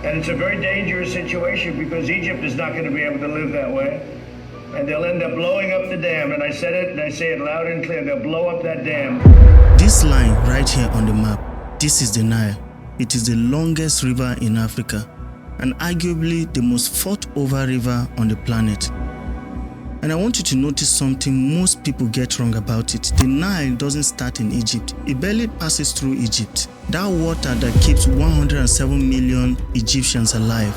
And it's a very dangerous situation because Egypt is not going to be able to live that way. And they'll end up blowing up the dam. And I said it, and I say it loud and clear. They'll blow up that dam. This line right here on the map, this is the Nile. It is the longest river in Africa and arguably the most fought over river on the planet. And I want you to notice something most people get wrong about it. The Nile doesn't start in Egypt. It barely passes through Egypt. That water that keeps 107 million Egyptians alive,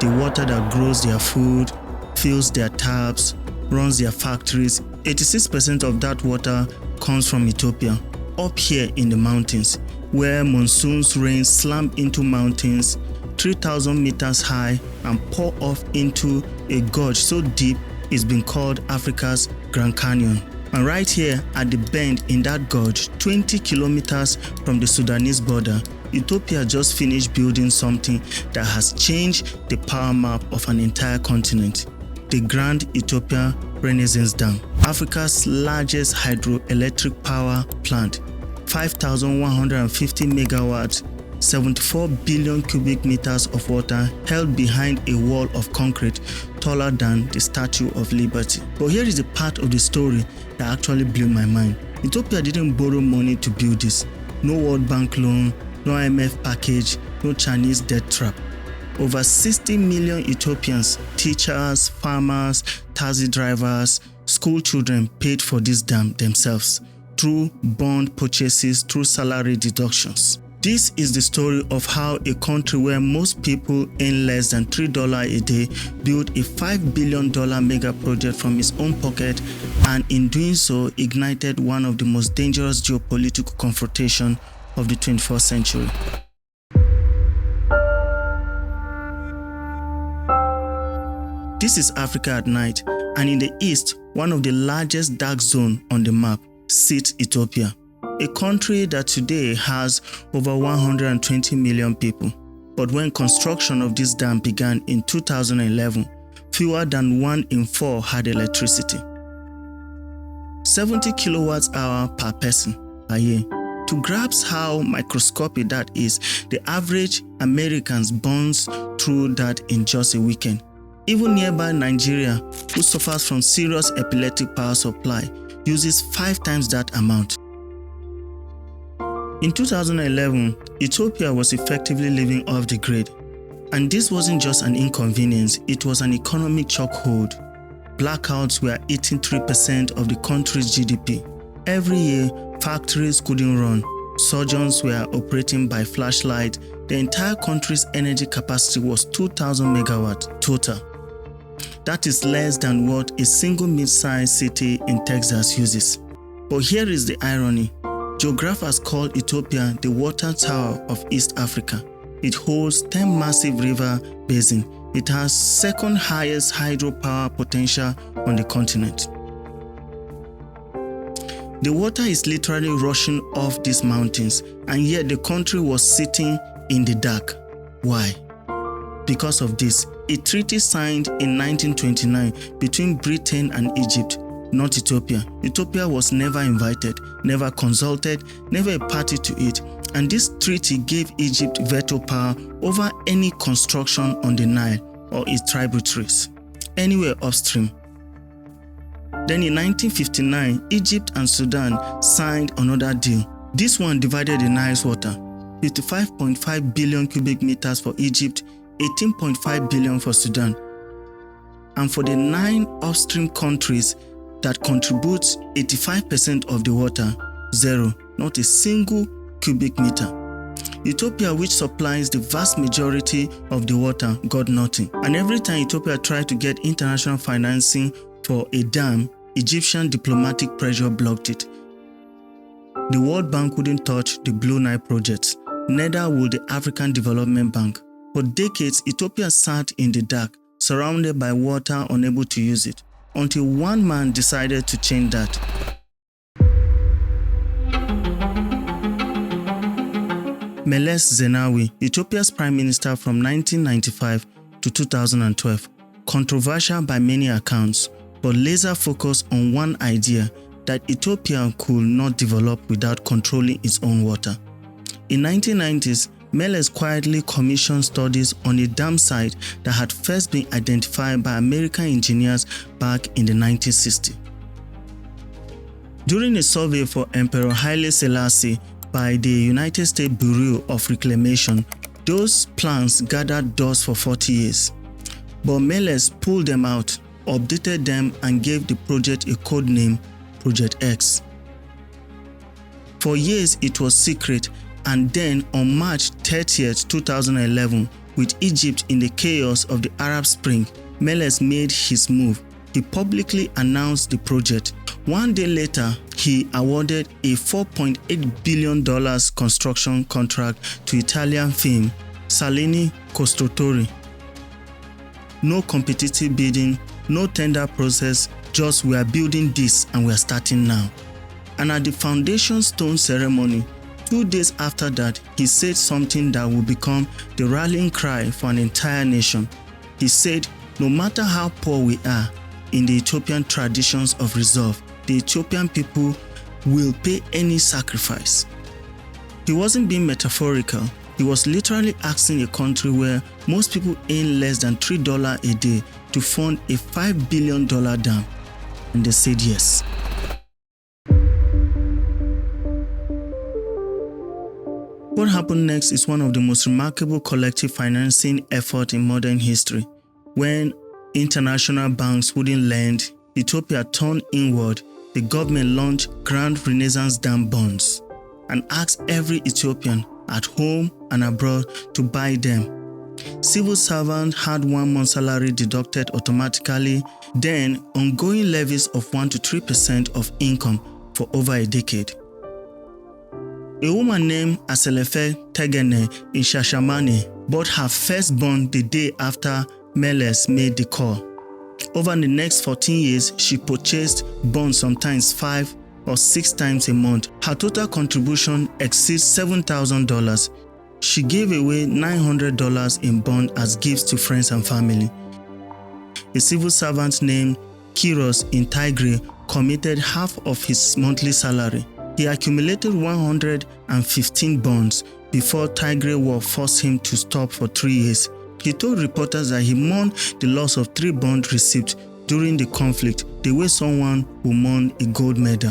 the water that grows their food, fills their taps, runs their factories, 86% of that water comes from Ethiopia, up here in the mountains, where monsoons rain slam into mountains 3,000 meters high and pour off into a gorge so deep it's been called Africa's Grand Canyon. And right here at the bend in that gorge, 20 kilometers from the Sudanese border, Ethiopia just finished building something that has changed the power map of an entire continent. The Grand Ethiopian Renaissance Dam, Africa's largest hydroelectric power plant, 5,150 megawatts, 74 billion cubic meters of water held behind a wall of concrete taller than the Statue of Liberty. But here is the part of the story that actually blew my mind. Ethiopia didn't borrow money to build this. No World Bank loan, no IMF package, no Chinese debt trap. Over 60 million Ethiopians, teachers, farmers, taxi drivers, school children paid for this dam themselves through bond purchases, through salary deductions. This is the story of how a country where most people earn less than $3 a day built a $5 billion mega project from its own pocket, and in doing so ignited one of the most dangerous geopolitical confrontations of the 21st century. This is Africa at night, and in the east, one of the largest dark zones on the map sits Ethiopia, a country that today has over 120 million people. But when construction of this dam began in 2011, fewer than 1 in 4 had electricity. 70 kilowatts hour per person per year. To grasp how microscopic that is, the average American burns through that in just a weekend. Even nearby Nigeria, who suffers from serious epileptic power supply, uses 5 times that amount. In 2011, Ethiopia was effectively living off the grid. And this wasn't just an inconvenience, it was an economic chokehold. Blackouts were eating 3% of the country's GDP. Every year, factories couldn't run. Surgeons were operating by flashlight. The entire country's energy capacity was 2,000 megawatts total. That is less than what a single mid-sized city in Texas uses. But here is the irony. Geographers call Ethiopia the water tower of East Africa. It holds 10 massive river basins. It has second highest hydropower potential on the continent. The water is literally rushing off these mountains, and yet the country was sitting in the dark. Why? Because of this, a treaty signed in 1929 between Britain and Egypt, not Ethiopia. Ethiopia was never invited, never consulted, never a party to it, and this treaty gave Egypt veto power over any construction on the Nile or its tributaries, anywhere upstream. Then in 1959, Egypt and Sudan signed another deal. This one divided the Nile's water, 55.5 billion cubic meters for Egypt, 18.5 billion for Sudan. And for the 9 upstream countries that contribute 85% of the water, 0, not a single cubic meter. Ethiopia, which supplies the vast majority of the water, got nothing. And every time Ethiopia tried to get international financing for a dam, Egyptian diplomatic pressure blocked it. The World Bank wouldn't touch the Blue Nile project, neither would the African Development Bank. For decades, Ethiopia sat in the dark, surrounded by water, unable to use it, until one man decided to change that. Meles Zenawi, Ethiopia's prime minister from 1995 to 2012, controversial by many accounts, but laser focused on one idea that Ethiopia could not develop without controlling its own water. In the 1990s, Meles quietly commissioned studies on a dam site that had first been identified by American engineers back in the 1960s. During a survey for Emperor Haile Selassie by the United States Bureau of Reclamation, those plans gathered dust for 40 years. But Meles pulled them out, updated them, and gave the project a code name, Project X. For years it was secret, and then on March 30th, 2011, with Egypt in the chaos of the Arab Spring, Meles made his move. He publicly announced the project. One day later, he awarded a $4.8 billion construction contract to Italian firm Salini Costruttori. No competitive bidding, no tender process, just we are building this and we are starting now. And at the foundation stone ceremony, 2 days after that, he said something that would become the rallying cry for an entire nation. He said, no matter how poor we are, in the Ethiopian traditions of resolve, the Ethiopian people will pay any sacrifice. He wasn't being metaphorical. He was literally asking a country where most people earn less than $3 a day to fund a $5 billion dam. And they said yes. What happened next is one of the most remarkable collective financing efforts in modern history. When international banks wouldn't lend, Ethiopia turned inward. The government launched Grand Renaissance Dam bonds and asked every Ethiopian at home and abroad to buy them. Civil servants had 1 month's salary deducted automatically, then ongoing levies of 1 to 3% of income for over a decade. A woman named Aselefe Tegene in Shashamane bought her first bond the day after Meles made the call. Over the next 14 years, she purchased bonds sometimes 5 or 6 times a month. Her total contribution exceeds $7,000. She gave away $900 in bond as gifts to friends and family. A civil servant named Kiros in Tigray committed half of his monthly salary. He accumulated 115 bonds before Tigray war forced him to stop for 3 years. He told reporters that he mourned the loss of 3 bond receipts during the conflict, the way someone would mourn a gold medal.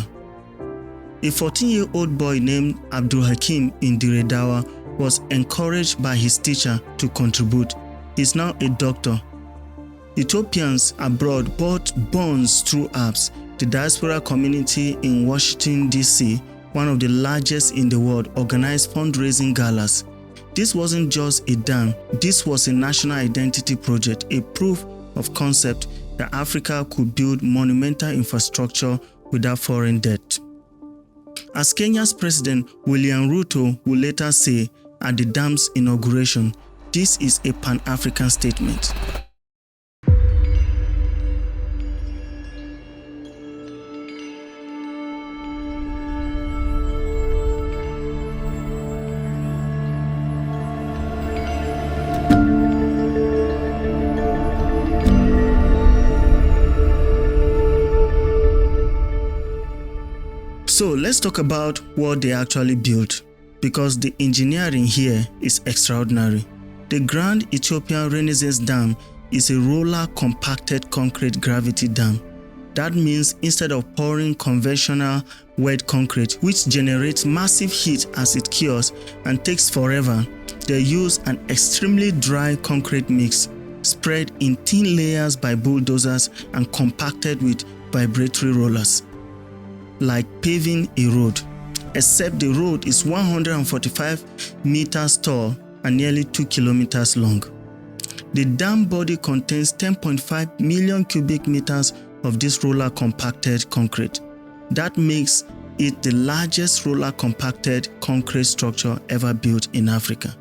A 14-year-old boy named Abdul Hakim in Diredawa was encouraged by his teacher to contribute. He is now a doctor. Ethiopians abroad bought bonds through apps. The diaspora community in Washington, D.C., one of the largest in the world, organized fundraising galas. This wasn't just a dam, this was a national identity project, a proof of concept that Africa could build monumental infrastructure without foreign debt. As Kenya's President William Ruto would later say at the dam's inauguration, this is a Pan-African statement. So let's talk about what they actually built, because the engineering here is extraordinary. The Grand Ethiopian Renaissance Dam is a roller compacted concrete gravity dam. That means instead of pouring conventional wet concrete, which generates massive heat as it cures and takes forever, they use an extremely dry concrete mix, spread in thin layers by bulldozers and compacted with vibratory rollers, like paving a road, except the road is 145 meters tall and nearly 2 kilometers long. The dam body contains 10.5 million cubic meters of this roller compacted concrete. That makes it the largest roller compacted concrete structure ever built in Africa.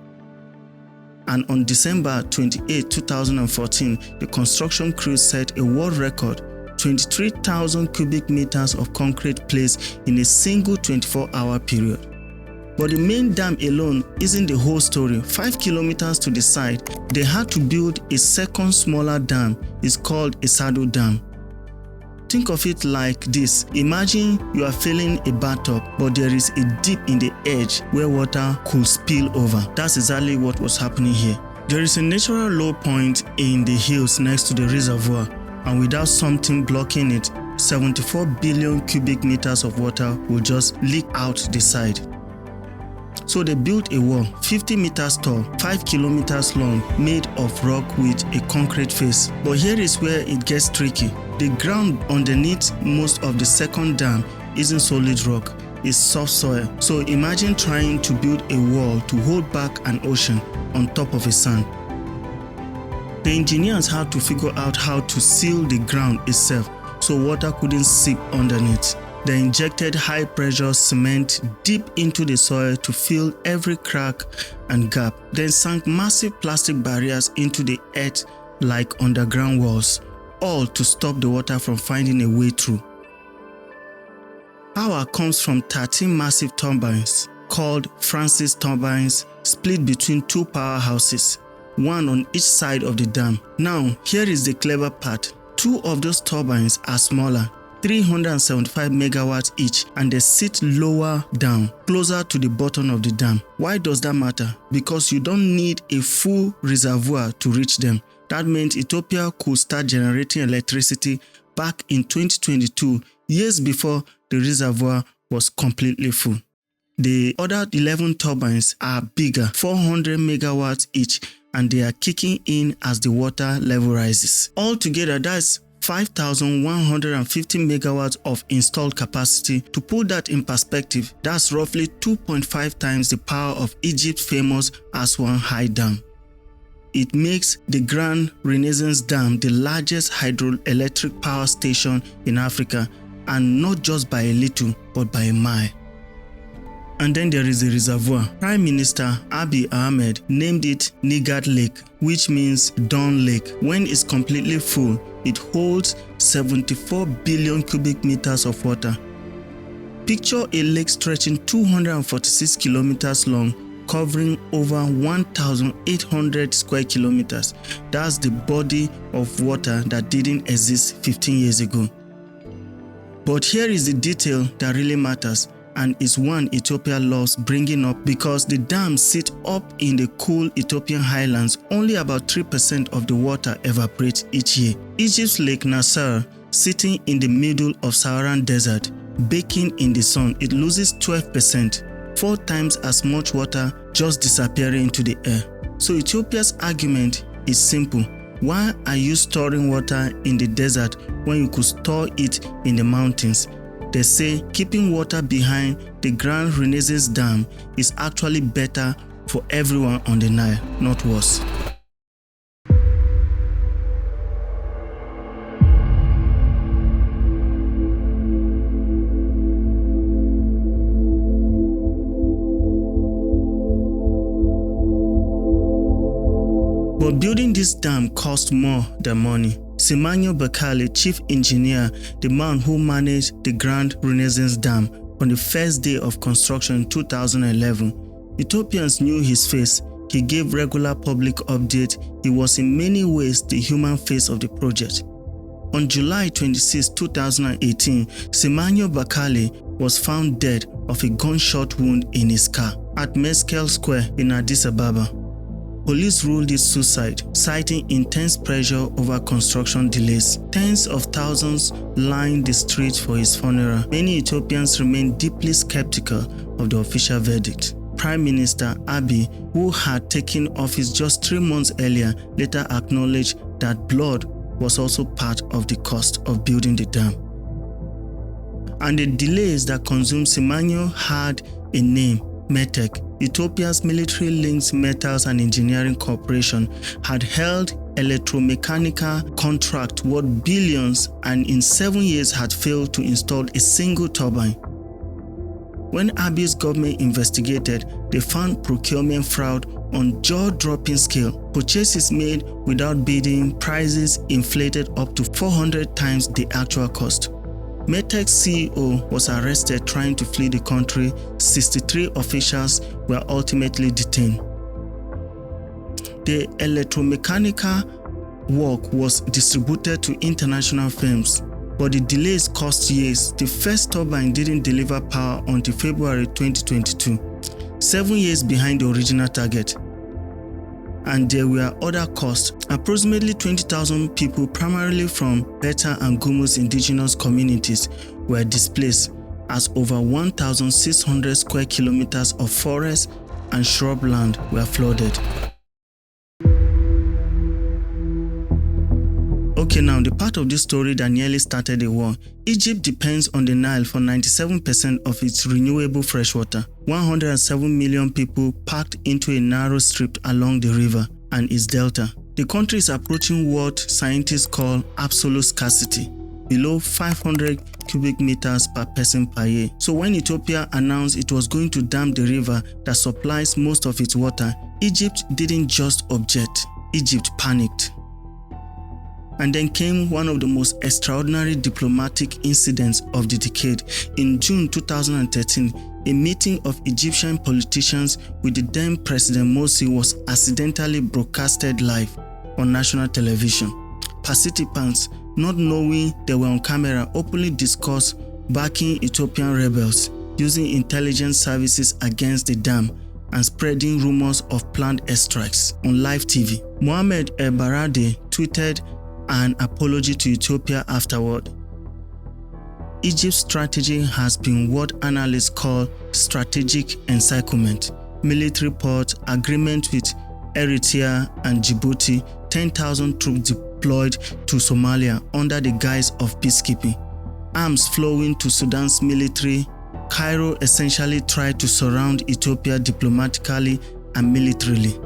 And on December 28, 2014, the construction crew set a world record: 23,000 cubic meters of concrete placed in a single 24-hour period. But the main dam alone isn't the whole story. 5 kilometers to the side, they had to build a second smaller dam. It's called a saddle dam. Think of it like this. Imagine you are filling a bathtub, but there is a dip in the edge where water could spill over. That's exactly what was happening here. There is a natural low point in the hills next to the reservoir, and without something blocking it, 74 billion cubic meters of water will just leak out the side. So they built a wall 50 meters tall, 5 kilometers long, made of rock with a concrete face. But here is where it gets tricky. The ground underneath most of the second dam isn't solid rock, it's soft soil. So imagine trying to build a wall to hold back an ocean on top of a sand. The engineers had to figure out how to seal the ground itself so water couldn't seep underneath. They injected high-pressure cement deep into the soil to fill every crack and gap, then sank massive plastic barriers into the earth like underground walls, all to stop the water from finding a way through. Power comes from 13 massive turbines called Francis turbines, split between two powerhouses, one on each side of the dam. Now, here is the clever part. Two of those turbines are smaller, 375 megawatts each, and they sit lower down, closer to the bottom of the dam. Why does that matter? Because you don't need a full reservoir to reach them. That meant Ethiopia could start generating electricity back in 2022, years before the reservoir was completely full. The other 11 turbines are bigger, 400 megawatts each, and they are kicking in as the water level rises. Altogether, that's 5,150 megawatts of installed capacity. To put that in perspective, that's roughly 2.5 times the power of Egypt's famous Aswan High Dam. It makes the Grand Renaissance Dam the largest hydroelectric power station in Africa, and not just by a little, but by a mile. And then there is the reservoir. Prime Minister Abiy Ahmed named it Nigat Lake, which means dawn lake. When it's completely full, it holds 74 billion cubic meters of water. Picture a lake stretching 246 kilometers long, covering over 1,800 square kilometers. That's the body of water that didn't exist 15 years ago. But here is the detail that really matters, and is one Ethiopia loves bringing up, because the dams sit up in the cool Ethiopian highlands. Only about 3% of the water evaporates each year. Egypt's Lake Nasser, sitting in the middle of Saharan desert, baking in the sun, it loses 12%, 4 times as much water just disappearing into the air. So Ethiopia's argument is simple. Why are you storing water in the desert when you could store it in the mountains? They say keeping water behind the Grand Renaissance Dam is actually better for everyone on the Nile, not worse. But building this dam cost more than money. Semenyo Bekele, chief engineer, the man who managed the Grand Renaissance Dam on the first day of construction in 2011, Ethiopians knew his face. He gave regular public updates. He was in many ways the human face of the project. On July 26, 2018, Semenyo Bekele was found dead of a gunshot wound in his car at Meskel Square in Addis Ababa. Police ruled it suicide, citing intense pressure over construction delays. Tens of thousands lined the streets for his funeral. Many Ethiopians remain deeply skeptical of the official verdict. Prime Minister Abiy, who had taken office just 3 months earlier, later acknowledged that blood was also part of the cost of building the dam. And the delays that consumed Semenyo had a name: METEC. Ethiopia's military-linked metals and engineering corporation had held electromechanical contract worth billions, and in 7 years had failed to install a single turbine. When Abiy's government investigated, they found procurement fraud on jaw-dropping scale. Purchases made without bidding, prices inflated up to 400 times the actual cost. METEC's CEO was arrested trying to flee the country. 63 officials were ultimately detained. The electromechanical work was distributed to international firms. but the delays cost years. The first turbine didn't deliver power until February 2022, 7 years behind the original target. And there were other costs. Approximately 20,000 people, primarily from Beta and Gumus indigenous communities, were displaced, as over 1,600 square kilometers of forest and shrubland were flooded. Okay, now the part of this story that nearly started a war. Egypt depends on the Nile for 97% of its renewable freshwater. 107 million people packed into a narrow strip along the river and its delta. The country is approaching what scientists call absolute scarcity, below 500 cubic meters per person per year. So when Ethiopia announced it was going to dam the river that supplies most of its water, Egypt didn't just object, Egypt panicked. And then came one of the most extraordinary diplomatic incidents of the decade. In June 2013, a meeting of Egyptian politicians with the then President Morsi was accidentally broadcasted live on national television. Participants, not knowing they were on camera, openly discussed backing Ethiopian rebels, using intelligence services against the dam, and spreading rumors of planned airstrikes on live TV. Mohamed El Baradei tweeted an apology to Ethiopia afterward. Egypt's strategy has been what analysts call strategic encirclement, military port, agreement with Eritrea and Djibouti, 10,000 troops deployed to Somalia under the guise of peacekeeping, arms flowing to Sudan's military. Cairo essentially tried to surround Ethiopia diplomatically and militarily.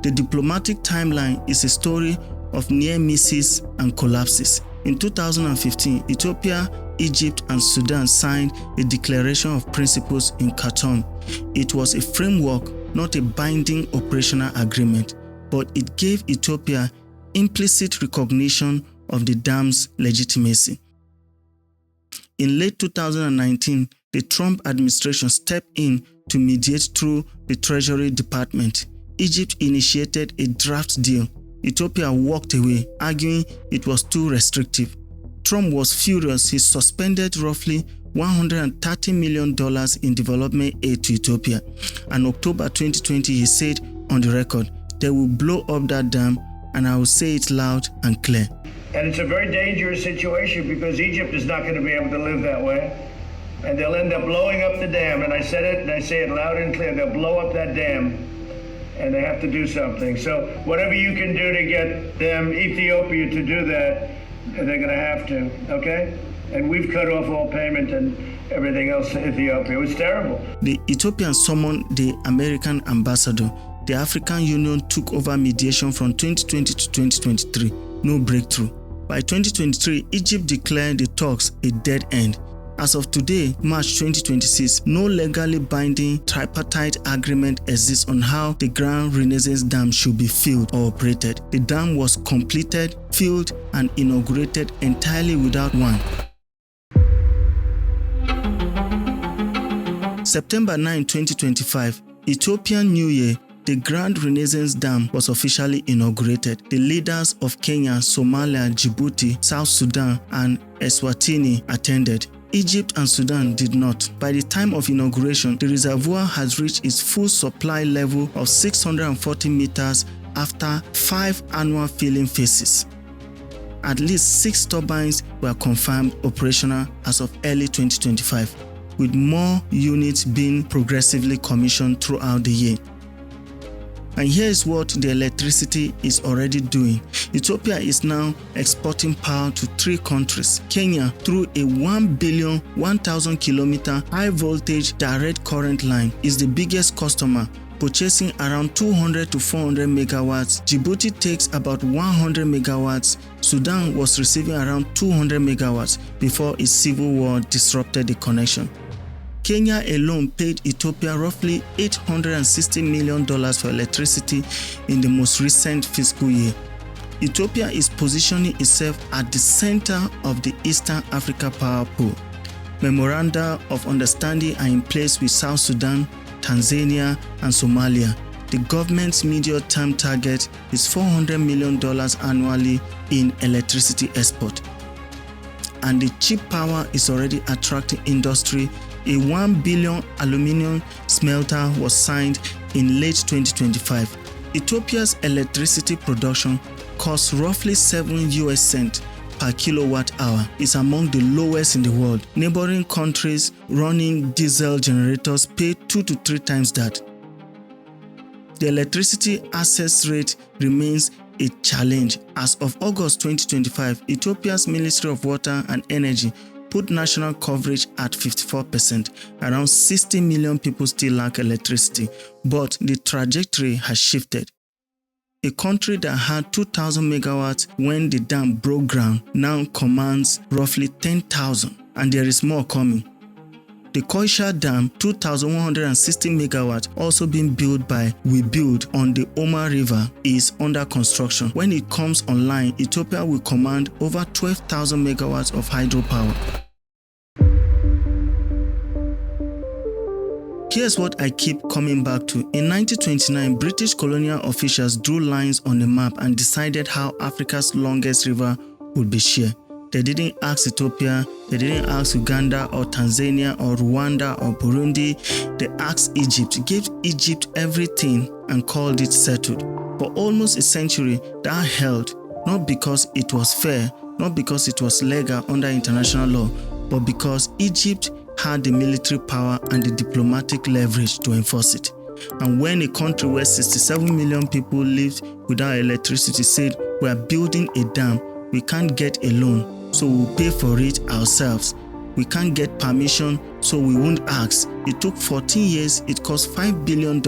The diplomatic timeline is a story of near misses and collapses. In 2015, Ethiopia, Egypt, and Sudan signed a Declaration of Principles in Khartoum. It was a framework, not a binding operational agreement, but it gave Ethiopia implicit recognition of the dam's legitimacy. In late 2019, the Trump administration stepped in to mediate through the Treasury Department. Egypt initiated a draft deal. Ethiopia walked away, arguing it was too restrictive. Trump was furious. He suspended roughly $130 million in development aid to Ethiopia. In October 2020, he said on the record, "They will blow up that dam, and I will say it loud and clear." And it's a very dangerous situation because Egypt is not going to be able to live that way. And they'll end up blowing up the dam. And I said it, and I say it loud and clear. They'll blow up that dam. And they have to do something. So whatever you can do to get them, Ethiopia, to do that, they're going to have to, okay? And we've cut off all payment and everything else to Ethiopia. It was terrible. The Ethiopians summoned the American ambassador. The African Union took over mediation from 2020 to 2023. No breakthrough. By 2023, Egypt declared the talks a dead end. As of today, March 2026, no legally binding tripartite agreement exists on how the Grand Renaissance Dam should be filled or operated. The dam was completed, filled, and inaugurated entirely without one. September 9, 2025, Ethiopian New Year, the Grand Renaissance Dam was officially inaugurated. The leaders of Kenya, Somalia, Djibouti, South Sudan, and Eswatini attended. Egypt and Sudan did not. By the time of inauguration, the reservoir has reached its full supply level of 640 meters after 5 annual filling phases. At least 6 turbines were confirmed operational as of early 2025, with more units being progressively commissioned throughout the year. And here's what the electricity is already doing. Ethiopia is now exporting power to 3 countries. Kenya, through a 1 billion 1,000 kilometer high voltage direct current line, is the biggest customer, purchasing around 200 to 400 megawatts. Djibouti takes about 100 megawatts. Sudan was receiving around 200 megawatts before its civil war disrupted the connection. Kenya alone paid Ethiopia roughly $860 million for electricity in the most recent fiscal year. Ethiopia is positioning itself at the center of the Eastern Africa power pool. Memoranda of understanding are in place with South Sudan, Tanzania, and Somalia. The government's medium-term target is $400 million annually in electricity export. And the cheap power is already attracting industry. A 1 billion aluminum smelter was signed in late 2025. Ethiopia's electricity production costs roughly 7 US cents per kilowatt hour. It's among the lowest in the world. Neighboring countries running diesel generators pay 2 to 3 times that. The electricity access rate remains a challenge. As of August 2025, Ethiopia's Ministry of Water and Energy put national coverage at 54%. Around 60 million people still lack electricity, but the trajectory has shifted. A country that had 2,000 megawatts when the dam broke ground now commands roughly 10,000, and there is more coming. The Koisha Dam, 2,160 megawatts, also being built by WeBuild on the Oma River, is under construction. When it comes online, Ethiopia will command over 12,000 megawatts of hydropower. Here's what I keep coming back to. In 1929, British colonial officials drew lines on the map and decided how Africa's longest river would be shared. They didn't ask Ethiopia, they didn't ask Uganda or Tanzania or Rwanda or Burundi. They asked Egypt, gave Egypt everything and called it settled. For almost a century, that held, not because it was fair, not because it was legal under international law, but because Egypt had the military power and the diplomatic leverage to enforce it. And when a country where 67 million people lived without electricity said, "We are building a dam, we can't get a loan, so we'll pay for it ourselves. We can't get permission, so we won't ask." It took 14 years, it cost $5 billion,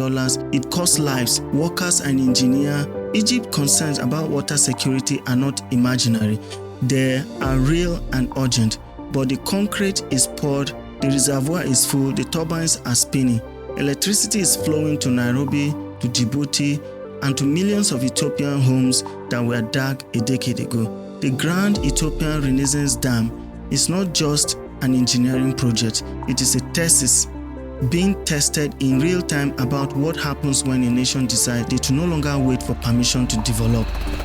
it cost lives, workers and engineers. Egypt's concerns about water security are not imaginary. They are real and urgent. But the concrete is poured, the reservoir is full, the turbines are spinning. Electricity is flowing to Nairobi, to Djibouti, and to millions of Ethiopian homes that were dark a decade ago. The Grand Ethiopian Renaissance Dam is not just an engineering project, it is a thesis being tested in real time about what happens when a nation decides to no longer wait for permission to develop.